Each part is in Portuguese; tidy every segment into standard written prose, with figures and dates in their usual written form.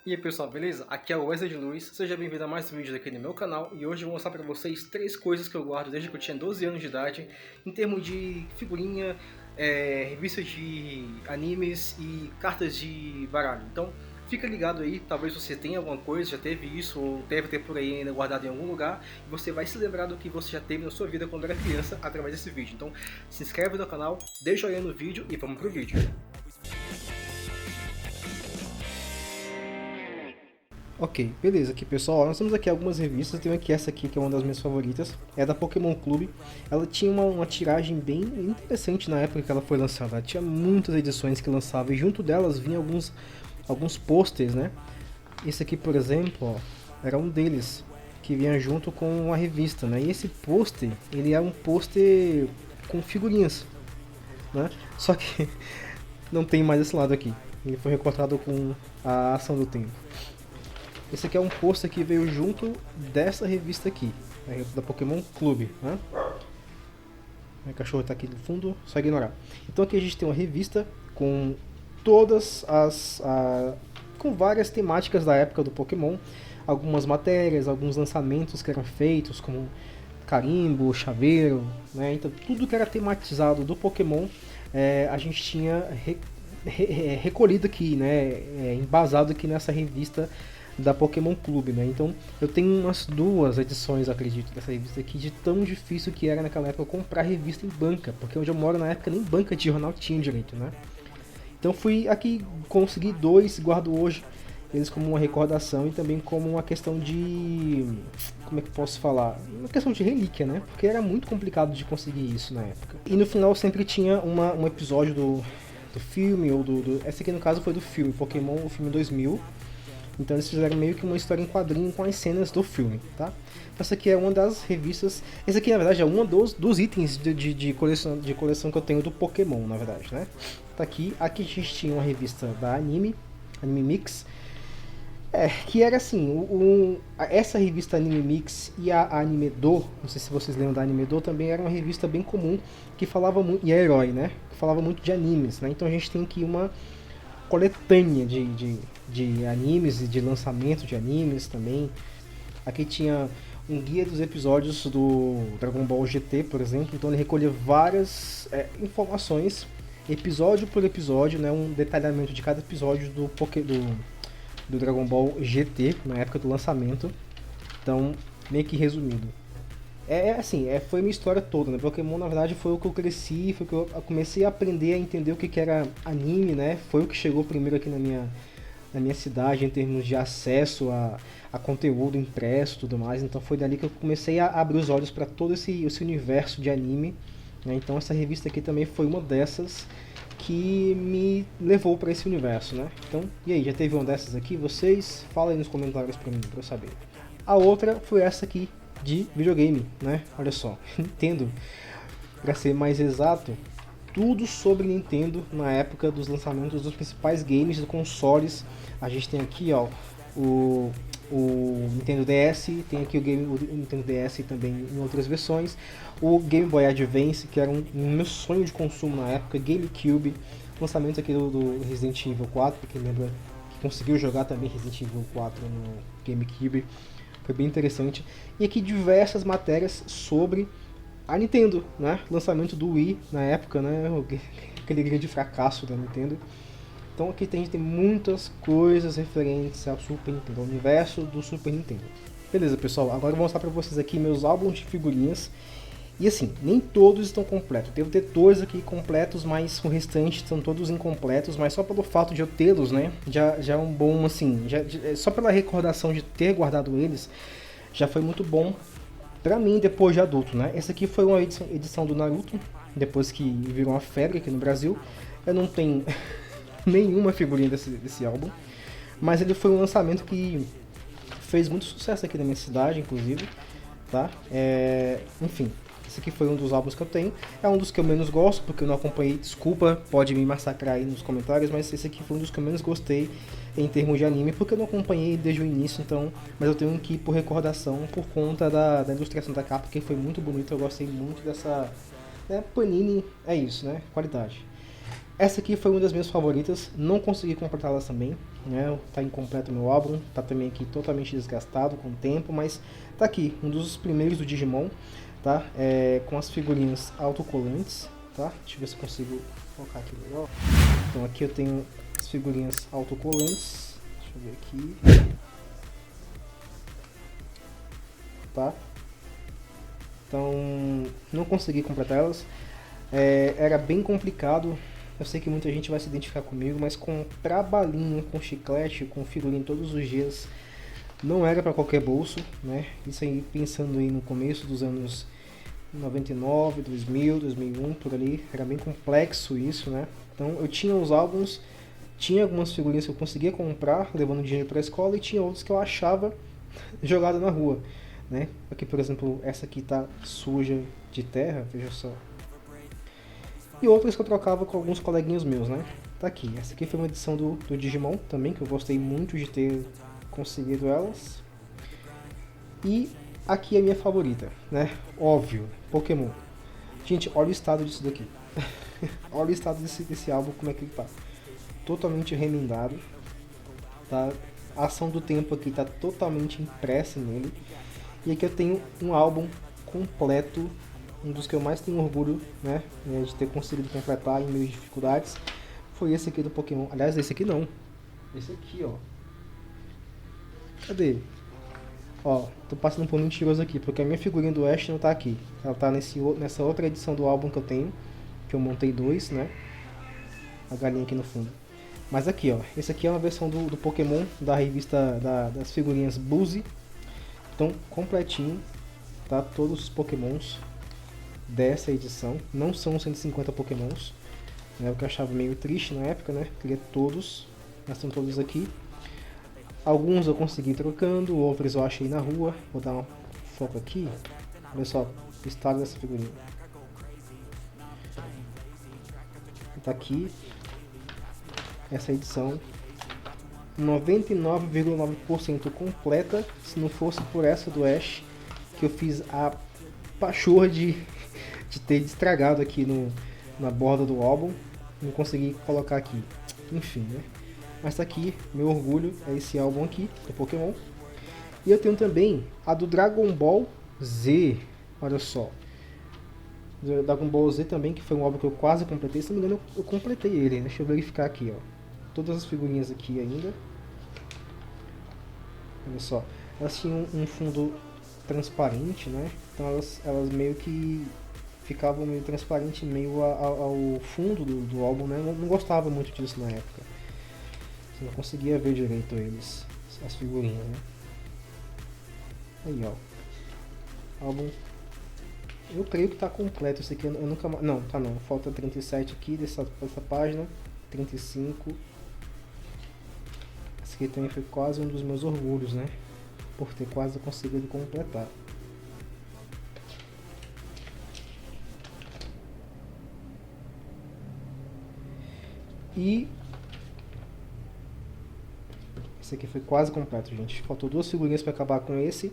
E aí pessoal, beleza? Aqui é o Wesley de Luz, seja bem-vindo a mais um vídeo aqui no meu canal. E hoje eu vou mostrar pra vocês 3 coisas que eu guardo desde que eu tinha 12 anos de idade, em termos de figurinha, revistas de animes e cartas de baralho. Então fica ligado aí, talvez você tenha alguma coisa, já teve isso, ou deve ter por aí ainda guardado em algum lugar, e você vai se lembrar do que você já teve na sua vida quando era criança através desse vídeo. Então se inscreve no canal, deixa o joinha no vídeo e vamos pro vídeo. Ok, beleza, aqui pessoal, nós temos aqui algumas revistas, tenho aqui essa aqui que é uma das minhas favoritas, é da Pokémon Clube. Ela tinha uma tiragem bem interessante na época que ela foi lançada, ela tinha muitas edições que lançava e junto delas vinha alguns posters, né? Esse aqui, por exemplo, ó, era um deles, que vinha junto com a revista, né? E esse pôster, ele é um pôster com figurinhas, né? Só que não tem mais esse lado aqui, ele foi recortado com a ação do tempo. Esse aqui é um pôster que veio junto dessa revista aqui, da Pokémon Clube, né? Meu cachorro está aqui no fundo, só ignorar. Então aqui a gente tem uma revista com todas com várias temáticas da época do Pokémon, algumas matérias, alguns lançamentos que eram feitos, como carimbo, chaveiro, né? Então tudo que era tematizado do Pokémon, a gente tinha recolhido aqui, né? Embasado aqui nessa revista da Pokémon Clube, né? Então eu tenho umas 2 edições, acredito, dessa revista aqui, de tão difícil que era naquela época comprar revista em banca, porque onde eu moro na época nem banca de jornal tinha direito, né? Então fui aqui, consegui 2, guardo hoje eles como uma recordação e também como uma questão de... como é que posso falar? Uma questão de relíquia, né? Porque era muito complicado de conseguir isso na época. E no final sempre tinha um episódio do filme, ou esse aqui no caso foi do filme, Pokémon, o filme 2000. Então eles fizeram meio que uma história em quadrinho com as cenas do filme, tá? Essa aqui é uma das revistas... Esse aqui, na verdade, é um dos itens de coleção que eu tenho do Pokémon, na verdade, né? Tá aqui. Aqui a gente tinha uma revista da Anime Mix. Que era assim, essa revista Anime Mix e a Anime Do, não sei se vocês lembram da Anime Do, também era uma revista bem comum, que falava muito... E a Herói, né? Que falava muito de animes, né? Então a gente tem aqui uma coletânea de animes e de lançamento de animes também. Aqui tinha um guia dos episódios do Dragon Ball GT, por exemplo, então ele recolhia várias informações, episódio por episódio, né, um detalhamento de cada episódio do Dragon Ball GT, na época do lançamento, então meio que resumido. Foi minha história toda, né? Pokémon, na verdade, foi o que eu cresci, foi o que eu comecei a aprender a entender o que era anime, né? Foi o que chegou primeiro aqui na minha cidade, em termos de acesso a conteúdo impresso e tudo mais. Então foi dali que eu comecei a abrir os olhos para todo esse universo de anime, né? Então essa revista aqui também foi uma dessas que me levou para esse universo, né? Então, e aí, já teve uma dessas aqui? Vocês? Fala aí nos comentários para mim, para eu saber. A outra foi essa aqui, de videogame, né? Olha só, Nintendo, para ser mais exato, tudo sobre Nintendo na época dos lançamentos dos principais games e consoles. A gente tem aqui, ó, o Nintendo DS, tem aqui o Nintendo DS também em outras versões, o Game Boy Advance, que era um meu sonho de consumo na época, GameCube, lançamento aqui do Resident Evil 4, para quem lembra que conseguiu jogar também Resident Evil 4 no GameCube. Foi bem interessante. E aqui diversas matérias sobre a Nintendo, né? Lançamento do Wii na época, né? Aquele grande fracasso da Nintendo. Então aqui a gente tem muitas coisas referentes ao Super Nintendo, ao universo do Super Nintendo. Beleza, pessoal, agora eu vou mostrar pra vocês aqui meus álbuns de figurinhas. E assim, nem todos estão completos. Devo ter 2 aqui completos, mas o restante estão todos incompletos. Mas só pelo fato de eu tê-los, né? Já é um bom, assim... só pela recordação de ter guardado eles, já foi muito bom pra mim depois de adulto, né? Essa aqui foi uma edição do Naruto, depois que virou uma febre aqui no Brasil. Eu não tenho nenhuma figurinha desse álbum, mas ele foi um lançamento que fez muito sucesso aqui na minha cidade, inclusive, tá? Enfim... Esse aqui foi um dos álbuns que eu tenho. É um dos que eu menos gosto, porque eu não acompanhei. Desculpa, pode me massacrar aí nos comentários, mas esse aqui foi um dos que eu menos gostei em termos de anime, porque eu não acompanhei desde o início, então... Mas eu tenho que ir por recordação, por conta da ilustração da capa, que foi muito bonita. Eu gostei muito dessa... né, Panini, é isso, né? Qualidade. Essa aqui foi uma das minhas favoritas, não consegui completá-las também. né? Tá incompleto o meu álbum, tá também aqui totalmente desgastado com o tempo, mas tá aqui, um dos primeiros do Digimon, tá? Com as figurinhas autocolantes, tá? Deixa eu ver se eu consigo colocar aqui legal. Então aqui eu tenho as figurinhas autocolantes, deixa eu ver aqui, tá? Então não consegui completar elas, era bem complicado. Eu sei que muita gente vai se identificar comigo, mas comprar balinha com chiclete, com figurinha todos os dias, não era para qualquer bolso, né? Isso aí pensando aí no começo dos anos 99, 2000, 2001, por ali, era bem complexo isso, né? Então eu tinha os álbuns, tinha algumas figurinhas que eu conseguia comprar, levando dinheiro para a escola, e tinha outras que eu achava jogada na rua, né? Aqui, por exemplo, essa aqui tá suja de terra, veja só. E outras que eu trocava com alguns coleguinhas meus, né? Tá aqui, essa aqui foi uma edição do Digimon também, que eu gostei muito de ter conseguido elas. E aqui é a minha favorita, né? Óbvio, Pokémon. Gente, olha o estado disso daqui. Olha o estado desse álbum, como é que ele tá. Totalmente remendado, tá? A ação do tempo aqui tá totalmente impressa nele. E aqui eu tenho um álbum completo, um dos que eu mais tenho orgulho, né, de ter conseguido completar em meio de dificuldades, foi esse aqui do Pokémon. Aliás, esse aqui não. Esse aqui, ó. Cadê? Ó, tô passando por um mentiroso aqui, porque a minha figurinha do Ash não tá aqui. Ela tá nessa outra edição do álbum que eu tenho, que eu montei dois, né? A galinha aqui no fundo. Mas aqui, ó, esse aqui é uma versão do Pokémon da revista das figurinhas Buzzy. Então, completinho, tá? Todos os Pokémons dessa edição. Não são 150 Pokémons, né? O que eu achava meio triste na época, né? Queria todos, mas estão todos aqui. Alguns eu consegui trocando, outros eu achei na rua. Vou dar um foco aqui. Olha só o estado dessa figurinha. Tá aqui essa edição 99,9% completa. Se não fosse por essa do Ash, que eu fiz a pachorra de ter estragado aqui na borda do álbum, não consegui colocar aqui. Enfim, né? Mas tá aqui, meu orgulho é esse álbum aqui, do Pokémon. E eu tenho também a do Dragon Ball Z, olha só. Do Dragon Ball Z também, que foi um álbum que eu quase completei. Se não me engano, eu completei ele. Deixa eu verificar aqui, ó. Todas as figurinhas aqui ainda. Olha só. Elas tinham um fundo transparente, né? Então elas meio que ficavam meio transparente meio ao fundo do álbum, né? Eu não gostava muito disso na época. Você não conseguia ver direito eles, as figurinhas, né? Aí, ó. Álbum. Eu creio que tá completo. Esse aqui eu nunca mais. Não, tá não. Falta 37 aqui dessa página. 35. Esse aqui também foi quase um dos meus orgulhos, né? Por ter quase conseguido completar. E esse aqui foi quase completo, gente. Faltou duas figurinhas para acabar com esse.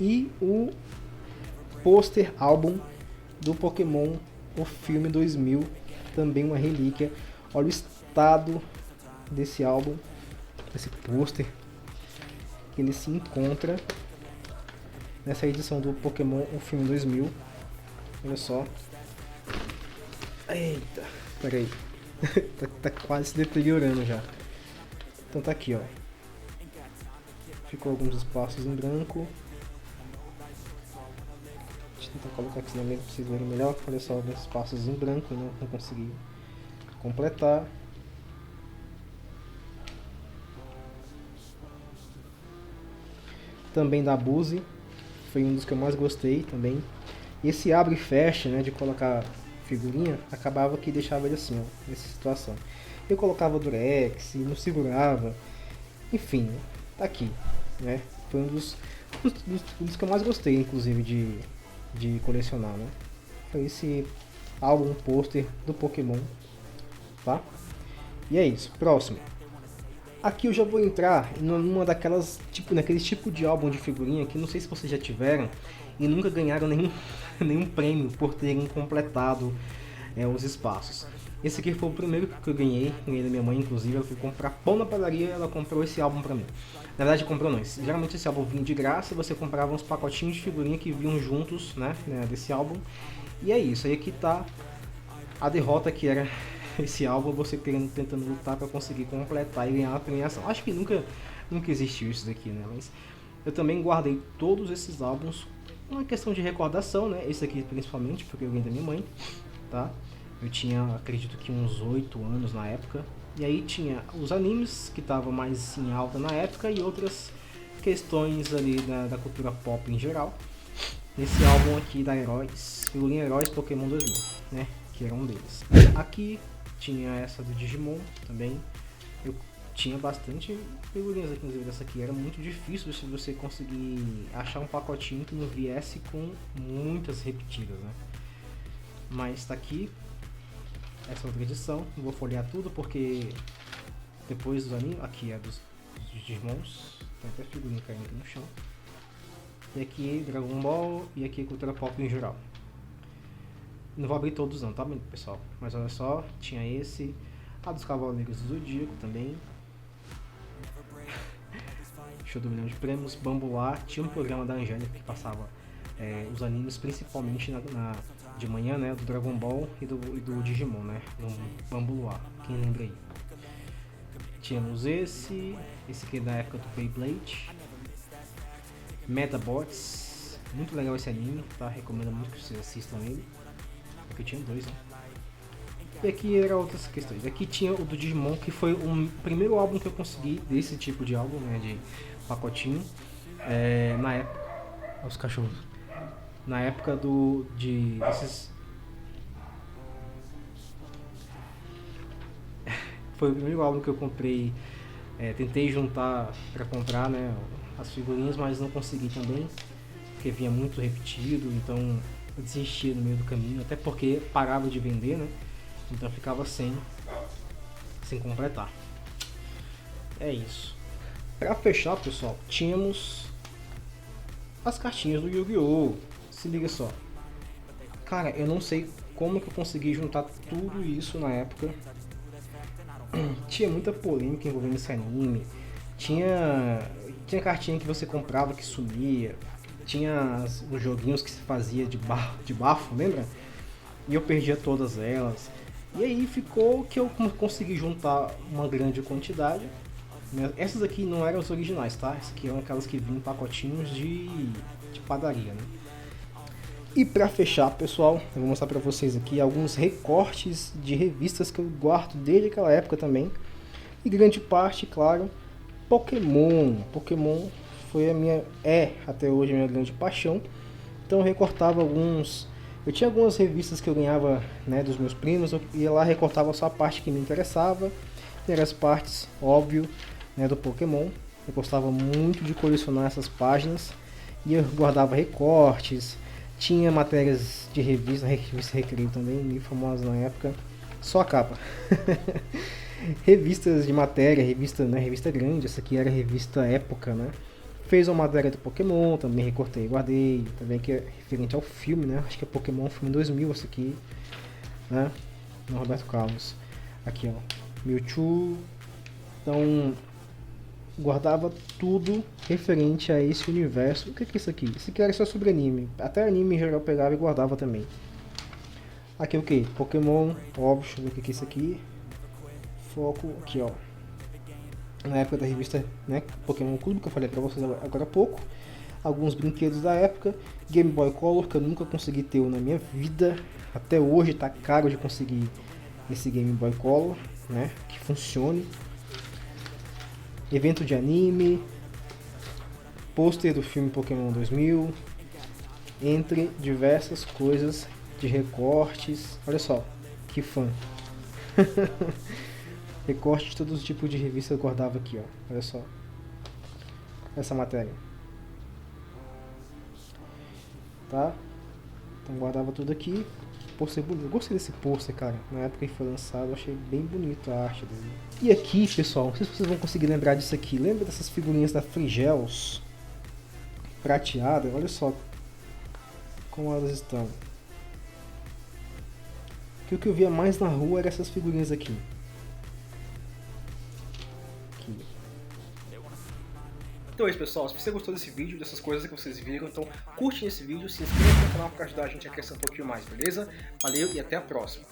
E o pôster álbum do Pokémon, o filme 2000, também uma relíquia. Olha o estado desse álbum, desse pôster, que ele se encontra nessa edição do Pokémon, o filme 2000. Olha só. Eita, peraí. tá quase se deteriorando já. Então tá aqui, ó. Ficou alguns espaços em branco. Deixa eu tentar colocar aqui na mesa para vocês verem melhor. Olha só, alguns espaços em branco, não consegui completar. Também da Buzzy, foi um dos que eu mais gostei também. Esse abre e fecha, né, de colocar figurinha, acabava que deixava ele assim, ó, nessa situação. Eu colocava durex, não segurava, enfim, tá aqui, né? Foi um dos que eu mais gostei, inclusive, de colecionar, né? Foi esse álbum pôster do Pokémon, tá? E é isso, próximo. Aqui eu já vou entrar numa naqueles tipo de álbum de figurinha que não sei se vocês já tiveram e nunca ganharam nenhum prêmio por terem completado os espaços. Esse aqui foi o primeiro que eu ganhei da minha mãe, inclusive. Ela foi comprar pão na padaria, ela comprou esse álbum pra mim. Na verdade, comprou não. Geralmente esse álbum vinha de graça, você comprava uns pacotinhos de figurinha que vinham juntos, né, desse álbum. E é isso, aí aqui tá a derrota que era esse álbum, você tentando lutar pra conseguir completar e ganhar a premiação. Acho que nunca existiu isso daqui, né, mas eu também guardei todos esses álbuns. Uma questão de recordação, né, esse aqui principalmente, porque eu ganhei da minha mãe, tá? Eu tinha, acredito que uns 8 anos na época. E aí tinha os animes que estavam mais em alta na época e outras questões ali da cultura pop em geral. Nesse álbum aqui da Heróis, figurinha Heróis Pokémon 2000, né? Que era um deles. Aqui tinha essa do Digimon também. Eu tinha bastante figurinhas, inclusive dessa aqui. Era muito difícil se você conseguir achar um pacotinho que não viesse com muitas repetidas, né? Mas tá aqui. Essa outra edição, não vou folhear tudo porque depois dos animes, aqui é dos Digimons, tem até figurinha caindo aqui no chão. E aqui Dragon Ball e aqui cultura pop em geral. Não vou abrir todos não, tá pessoal? Mas olha só, tinha esse, a dos Cavaleiros do Zodíaco também. Show do milhão de prêmios, Bambuá, tinha um programa da Angélica que passava os animes principalmente de manhã, né, do Dragon Ball e do Digimon, né, no Bambuá, quem lembra aí. Tínhamos esse aqui da época do Beyblade, Metabots, muito legal esse anime, tá, recomendo muito que vocês assistam ele, porque eu tinha 2, né. E aqui eram outras questões, aqui tinha o do Digimon, que foi o primeiro álbum que eu consegui, desse tipo de álbum, né, de pacotinho, na época, os cachorros. Na época desses... Foi o primeiro álbum que eu comprei, tentei juntar para comprar, né, as figurinhas, mas não consegui também, porque vinha muito repetido, então eu desistia no meio do caminho, até porque parava de vender, né, então ficava sem completar. É isso. Para fechar, pessoal, tínhamos as cartinhas do Yu-Gi-Oh! Se liga só. Cara, eu não sei como que eu consegui juntar tudo isso na época. Tinha muita polêmica envolvendo esse anime. Tinha cartinha que você comprava que sumia. Tinha os joguinhos que se fazia de bafo, lembra? E eu perdia todas elas. E aí ficou que eu consegui juntar uma grande quantidade. Essas aqui não eram as originais, tá? Essas aqui eram aquelas que vinham em pacotinhos de padaria, né? E pra fechar, pessoal, eu vou mostrar pra vocês aqui alguns recortes de revistas que eu guardo desde aquela época também. E grande parte, claro, Pokémon. Pokémon foi até hoje a minha grande paixão. Então eu recortava eu tinha algumas revistas que eu ganhava, né, dos meus primos, eu ia lá, recortava só a parte que me interessava. E as partes, óbvio, né, do Pokémon. Eu gostava muito de colecionar essas páginas. E eu guardava recortes. Tinha matérias de revista Recreio também, meio famosas na época. Só a capa. Revistas de matéria, revista grande. Essa aqui era a revista Época, né? Fez uma matéria do Pokémon, também recortei e guardei. Também que é referente ao filme, né? Acho que é Pokémon filme 2000 essa aqui, né? No Roberto Carlos. Aqui, ó. Mewtwo. Então, guardava tudo referente a esse universo. O que é isso aqui? Isso aqui era só sobre anime. Até anime em geral eu pegava e guardava também. Aqui o que? Pokémon, óbvio, deixa eu ver o que é isso aqui. Foco, aqui ó. Na época da revista, né, Pokémon Clube, que eu falei pra vocês agora há pouco. Alguns brinquedos da época. Game Boy Color, que eu nunca consegui ter na minha vida. Até hoje tá caro de conseguir esse Game Boy Color, né, que funcione. Evento de anime, pôster do filme Pokémon 2000, entre diversas coisas de recortes. Olha só, que fã. Recorte de todos os tipos de revista eu guardava aqui, ó. Olha só. Essa matéria. Tá? Então guardava tudo aqui. Pôster bonito. Eu gostei desse pôster, cara. Na época que foi lançado, eu achei bem bonito a arte dele. E aqui, pessoal, não sei se vocês vão conseguir lembrar disso aqui. Lembra dessas figurinhas da Frigels? Prateada? Olha só como elas estão. que o que eu via mais na rua eram essas figurinhas aqui. Então é isso, pessoal. Se você gostou desse vídeo, dessas coisas que vocês viram, então curte esse vídeo, se inscreva no canal para ajudar a gente a crescer um pouquinho mais, beleza? Valeu e até a próxima.